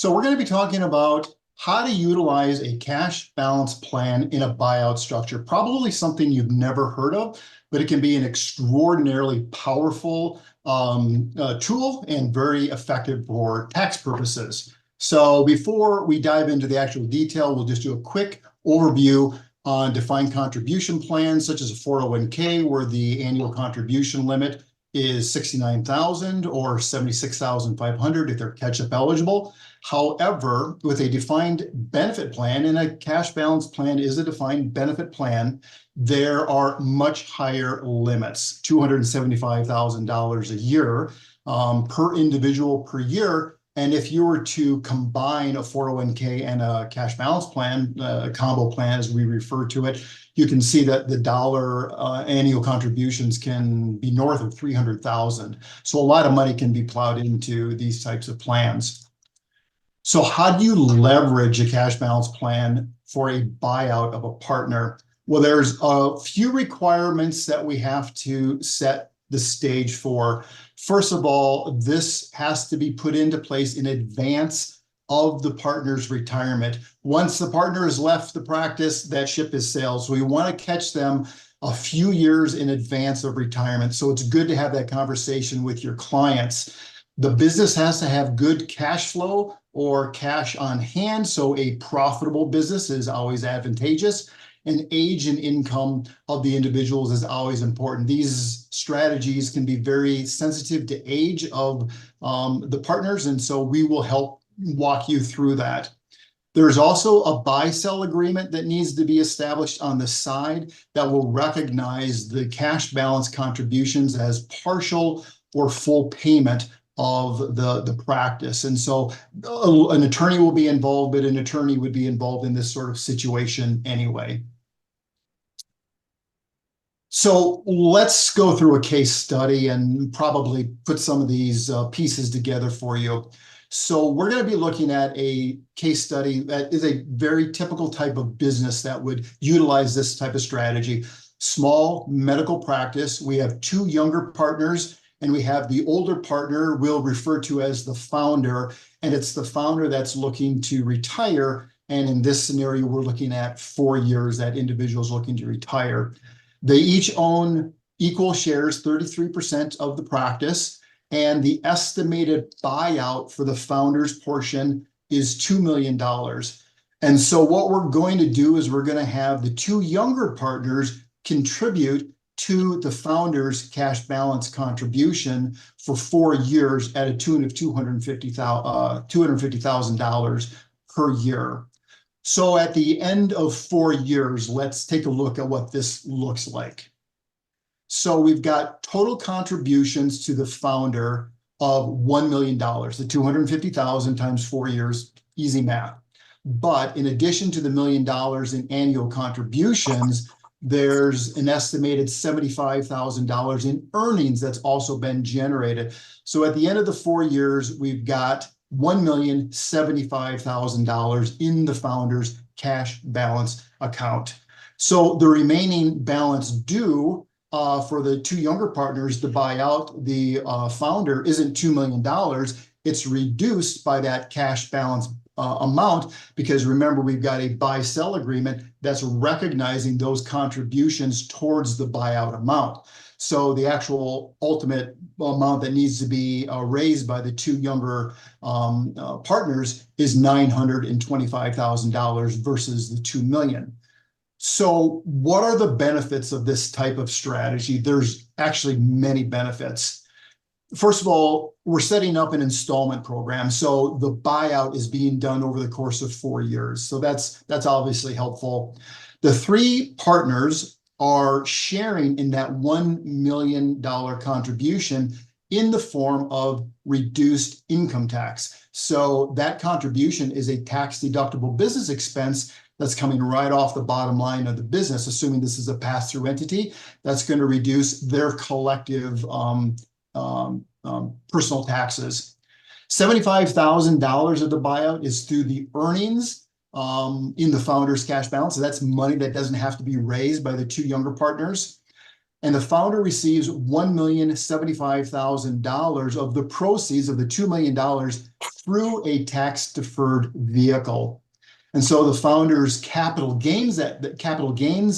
So we're going to be talking about how to utilize a cash balance plan in a buyout structure. Probably something you've never heard of, but it can be an extraordinarily powerful tool and very effective for tax purposes. So before we dive into the actual detail, we'll just do a quick overview on defined contribution plans, such as a 401k, where the annual contribution limit is $69,000 or $76,500 if they're catch-up eligible. However, with a defined benefit plan, and a cash balance plan is a defined benefit plan, there are much higher limits, $275,000 a year per individual per year. And if you were to combine a 401k and a cash balance plan, a combo plan as we refer to it, you can see that the dollar annual contributions can be north of $300,000. So a lot of money can be plowed into these types of plans. So how do you leverage a cash balance plan for a buyout of a partner? Well, there's a few requirements that we have to set the stage for. First of all, this has to be put into place in advance of the partner's retirement. Once the partner has left the practice, that ship has sailed. So we want to catch them a few years in advance of retirement. So it's good to have that conversation with your clients. The business has to have good cash flow or cash on hand. So a profitable business is always advantageous. And age and income of the individuals is always important. These strategies can be very sensitive to age of the partners, and so we will help walk you through that. There's also a buy-sell agreement that needs to be established on the side that will recognize the cash balance contributions as partial or full payment of the practice. And so an attorney will be involved, but an attorney would be involved in this sort of situation anyway. So let's go through a case study and probably put some of these pieces together for you. So we're going to be looking at a case study that is a very typical type of business that would utilize this type of strategy. Small medical practice. We have two younger partners, and we have the older partner we'll refer to as the founder, and it's the founder that's looking to retire. And in this scenario, we're looking at 4 years that individual's looking to retire. They each own equal shares, 33% of the practice, and the estimated buyout for the founder's portion is $2 million. And so what we're going to do is we're going to have the two younger partners contribute to the founder's cash balance contribution for 4 years at a tune of $250,000 per year. So at the end of 4 years, let's take a look at what this looks like. So we've got total contributions to the founder of $1 million, the $250,000 times 4 years, easy math. But in addition to the $1 million in annual contributions, there's an estimated $75,000 in earnings that's also been generated. So at the end of the 4 years, we've got $1,075,000 in the founder's cash balance account. So the remaining balance due for the two younger partners to buy out the founder isn't $2 million. It's reduced by that cash balance amount, because remember, we've got a buy-sell agreement that's recognizing those contributions towards the buyout amount. So the actual ultimate amount that needs to be raised by the two younger partners is $925,000 versus the $2 million. So what are the benefits of this type of strategy? There's actually many benefits. First of all, we're setting up an installment program. So the buyout is being done over the course of 4 years. So that's obviously helpful. The three partners are sharing in that $1 million contribution in the form of reduced income tax. So that contribution is a tax-deductible business expense that's coming right off the bottom line of the business, assuming this is a pass-through entity. That's going to reduce their collective personal taxes. $75,000 of the buyout is through the earnings in the founder's cash balance. So that's money that doesn't have to be raised by the two younger partners. and the founder receives $1,075,000 of the proceeds of the $2 million through a tax-deferred vehicle. And so the founder's capital gains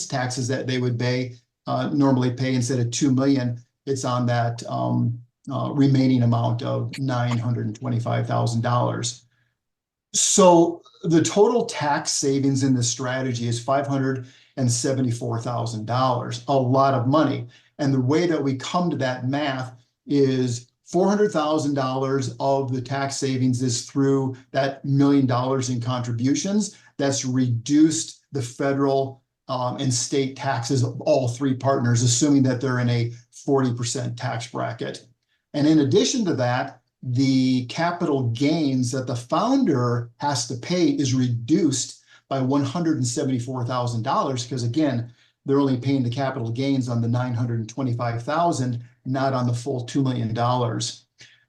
taxes that they would pay normally pay instead of $2 million, it's on that remaining amount of $925,000. So the total tax savings in this strategy is $574,000, a lot of money. And the way that we come to that math is $400,000 of the tax savings is through that $1 million in contributions. That's reduced the federal and state taxes of all three partners, assuming that they're in a 40% tax bracket. And in addition to that, the capital gains that the founder has to pay is reduced by $174,000 because, again, they're only paying the capital gains on the $925,000, not on the full $2 million.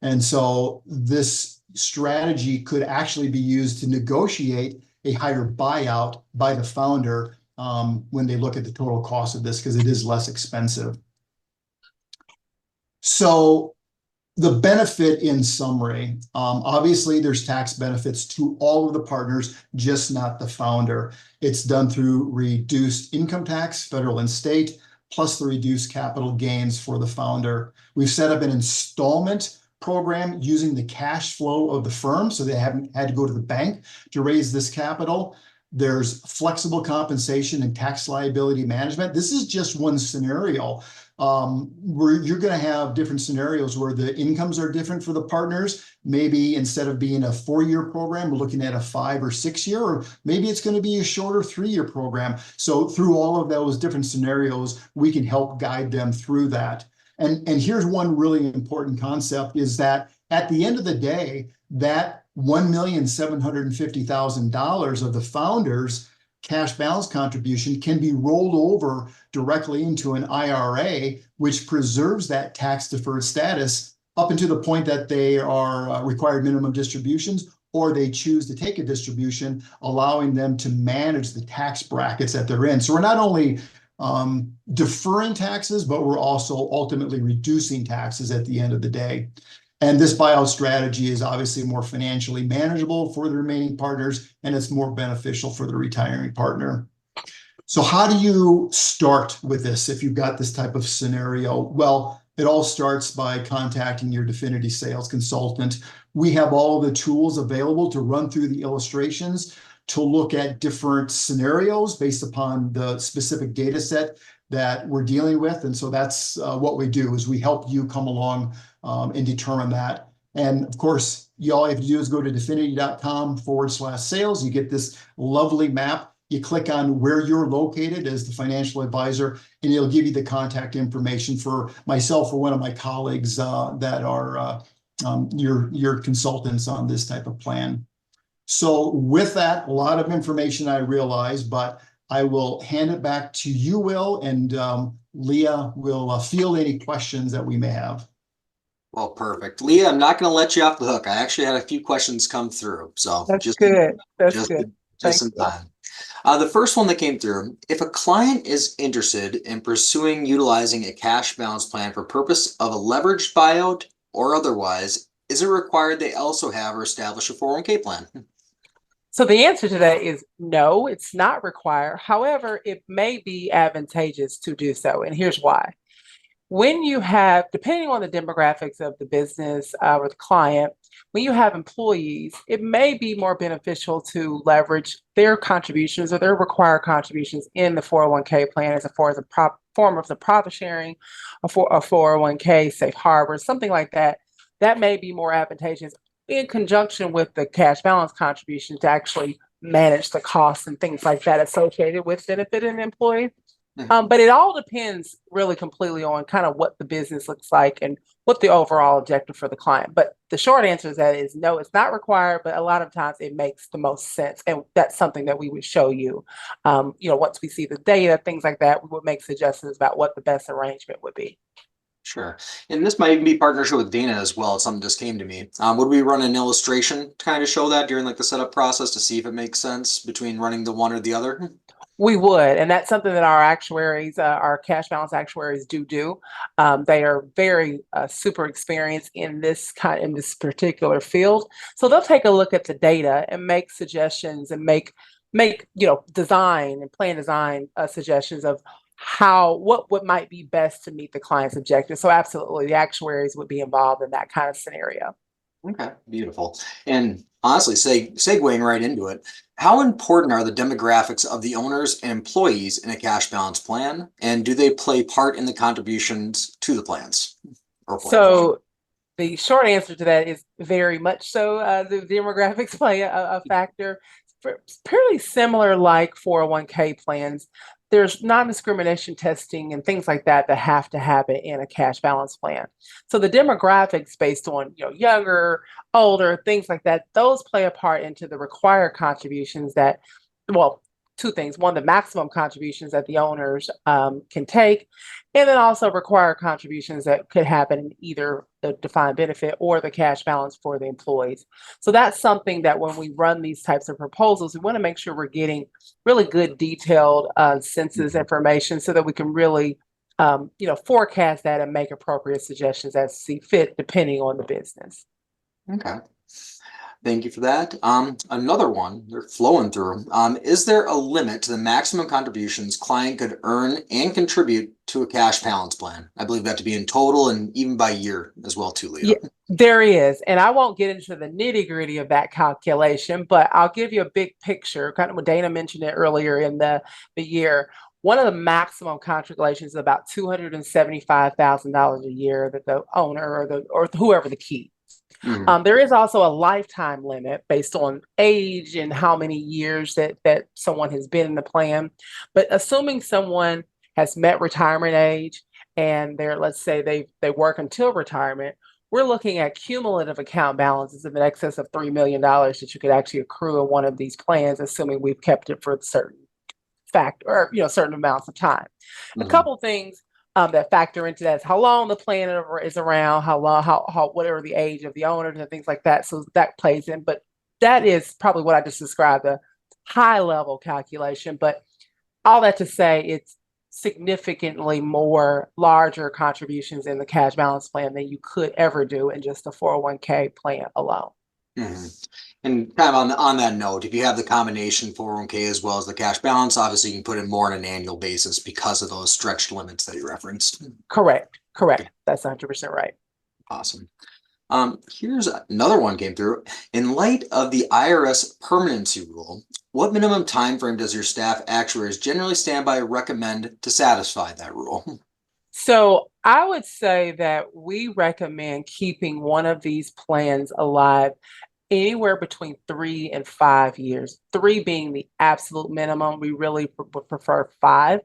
And so this strategy could actually be used to negotiate a higher buyout by the founder when they look at the total cost of this, because it is less expensive. So the benefit in summary, obviously there's tax benefits to all of the partners, just not the founder. It's done through reduced income tax, federal and state, plus the reduced capital gains for the founder. We've set up an installment program using the cash flow of the firm, so they haven't had to go to the bank to raise this capital. There's flexible compensation and tax liability management. This is just one scenario. Where you're going to have different scenarios where the incomes are different for the partners. Maybe instead of being a 4-year program, we're looking at a 5 or 6 year, or maybe it's going to be a shorter 3-year program. So through all of those different scenarios, we can help guide them through that. And here's one really important concept is that at the end of the day, that $1,750,000 of the founders cash balance contribution can be rolled over directly into an IRA, which preserves that tax deferred status up until the point that they are required minimum distributions, or they choose to take a distribution, allowing them to manage the tax brackets that they're in. So we're not only deferring taxes, but we're also ultimately reducing taxes at the end of the day. And this buyout strategy is obviously more financially manageable for the remaining partners, and it's more beneficial for the retiring partner. So how do you start with this if you've got this type of scenario? Well, it all starts by contacting your Definiti sales consultant. We have all the tools available to run through the illustrations, to look at different scenarios based upon the specific data set that we're dealing with. And so that's what we do, is we help you come along and determine that. And of course, all you have to do is go to definiti.com/sales. You get this lovely map. You click on where you're located as the financial advisor, and it'll give you the contact information for myself or one of my colleagues that are your consultants on this type of plan. So with that, a lot of information I realize, but I will hand it back to you, Will, and Leah will field any questions that we may have. Well, perfect. Leah, I'm not going to let you off the hook. I actually had a few questions come through. So That's just good. That's just, good. just in time. The first one that came through, if a client is interested in pursuing utilizing a cash balance plan for purpose of a leveraged buyout or otherwise, is it required they also have or establish a 401k plan? So the answer to that is no, it's not required. However, it may be advantageous to do so. And here's why. When you have, depending on the demographics of the business or the client, when you have employees, it may be more beneficial to leverage their contributions or their required contributions in the 401k plan as a form of the profit sharing, a 401k safe harbor, something like that. That may be more advantageous in conjunction with the cash balance contribution to actually manage the costs and things like that associated with benefiting an employee. But it all depends really completely on kind of what the business looks like and what the overall objective for the client. But the short answer is that is no, it's not required, but a lot of times it makes the most sense. And that's something that we would show you. Once we see the data, things like that, we would make suggestions about what the best arrangement would be. Sure. And this might even be partnership with Dana as well. Something just came to me. Would we run an illustration to kind of show that during like the setup process to see if it makes sense between running the one or the other? We would, and that's something that our actuaries, our cash balance actuaries do. They are very super experienced in this particular field. So they'll take a look at the data and make suggestions and make design and plan design suggestions of what might be best to meet the client's objectives. So absolutely, the actuaries would be involved in that kind of scenario. Okay, beautiful. And honestly, segueing right into it, how important are the demographics of the owners and employees in a cash balance plan? And do they play part in the contributions to the plans or plan? So the short answer to that is very much so. The demographics play a factor. Fairly similar like 401k plans. There's non-discrimination testing and things like that that have to happen in a cash balance plan. So the demographics based on younger, older, things like that, those play a part into the required contributions that, well, two things. One, the maximum contributions that the owners can take, and then also require contributions that could happen in either the defined benefit or the cash balance for the employees. So that's something that when we run these types of proposals, we want to make sure we're getting really good detailed census information so that we can really forecast that and make appropriate suggestions as see fit depending on the business. Okay. Thank you for that. Another one, they're flowing through. Is there a limit to the maximum contributions client could earn and contribute to a cash balance plan? I believe that to be in total and even by year as well too, Leah. Yeah, there is. And I won't get into the nitty-gritty of that calculation, but I'll give you a big picture, kind of what Dana mentioned it earlier in the year. One of the maximum contributions is about $275,000 a year that the owner or whoever the key. There is also a lifetime limit based on age and how many years that someone has been in the plan. But assuming someone has met retirement age and let's say they work until retirement, we're looking at cumulative account balances in excess of $3 million that you could actually accrue in one of these plans, assuming we've kept it for a certain fact or certain amounts of time. A couple things that factor into that is how long the plan is around, how long, how whatever the age of the owners and things like that. So that plays in, but that is probably what I just described, a high level calculation. But all that to say, it's significantly more larger contributions in the cash balance plan than you could ever do in just a 401k plan alone. And kind of on that note, if you have the combination 401k as well as the cash balance, obviously you can put in more on an annual basis because of those stretched limits that you referenced. Correct. Okay. That's 100% right. Awesome. Here's another one came through. In light of the IRS permanency rule, what minimum time frame does your staff actuaries generally stand by or recommend to satisfy that rule? So I would say that we recommend keeping one of these plans alive anywhere between 3 and 5 years, 3 being the absolute minimum. We really would prefer 5.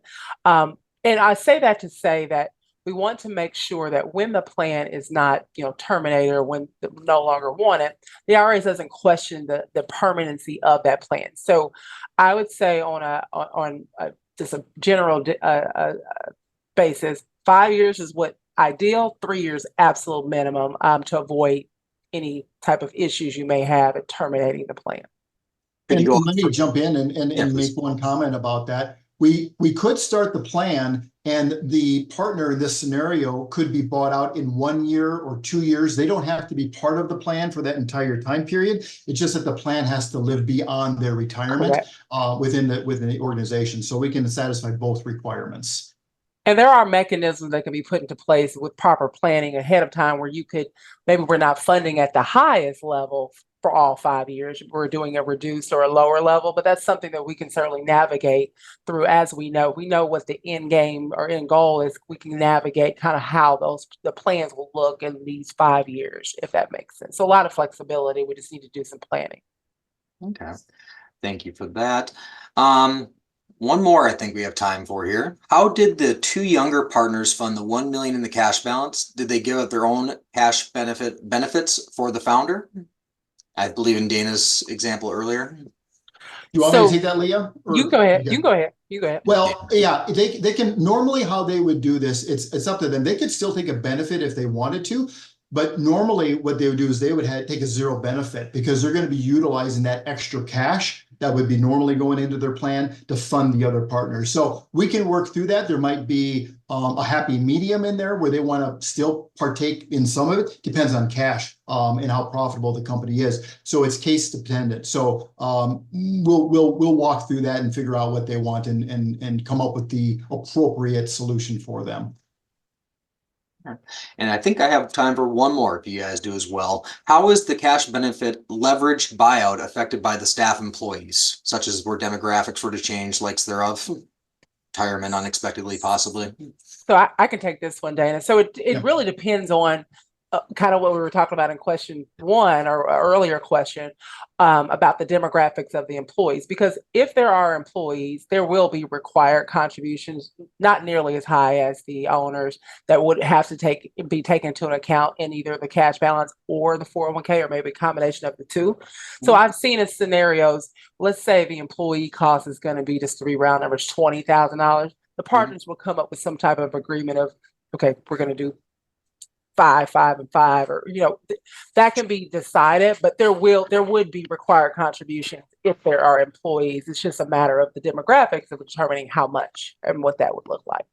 And I say that to say that we want to make sure that when the plan is not, terminated or when no longer wanted, the IRS doesn't question the permanency of that plan. So I would say on just a general basis, 5 years is what ideal, 3 years absolute minimum to avoid any type of issues you may have at terminating the plan. And let me jump in and make one comment about that. We could start the plan and the partner in this scenario could be bought out in 1 year or 2 years. They don't have to be part of the plan for that entire time period. It's just that the plan has to live beyond their retirement within the organization. So we can satisfy both requirements. And there are mechanisms that can be put into place with proper planning ahead of time where maybe we're not funding at the highest level for all 5 years. We're doing a reduced or a lower level, but that's something that we can certainly navigate through as we know what the end game or end goal is. We can navigate kind of how the plans will look in these 5 years, if that makes sense. So a lot of flexibility. We just need to do some planning. Okay. Thank you for that. One more I think we have time for here. How did the 2 younger partners fund the $1 million in the cash balance? Did they give up their own cash benefits for the founder? I believe in Dana's example earlier. You want me to take that, Leah? You can go ahead. You can go ahead. Well, yeah, they can normally how they would do this. It's up to them. They could still take a benefit if they wanted to, but normally what they would do is they would take a zero benefit because they're going to be utilizing that extra cash that would be normally going into their plan to fund the other partners. So we can work through that. There might be a happy medium in there where they want to still partake in some of it. Depends on cash and how profitable the company is. So it's case dependent. So we'll walk through that and figure out what they want and come up with the appropriate solution for them. And I think I have time for one more if you guys do as well. How is the cash benefit leveraged buyout affected by the staff employees, such as where demographics were to change, likes thereof, retirement unexpectedly, possibly? So I can take this one, Dana. So it Yeah. really depends on kind of what we were talking about in question one or earlier question about the demographics of the employees. Because if there are employees, there will be required contributions, not nearly as high as the owners, that would have to be taken into account in either the cash balance or the 401k, or maybe a combination of the two. So I've seen in scenarios, let's say the employee cost is going to be, just to be round numbers, $20,000. The partners will come up with some type of agreement of, okay, we're going to do 5, 5, and 5, or that can be decided, but there would be required contributions if there are employees. It's just a matter of the demographics of determining how much and what that would look like.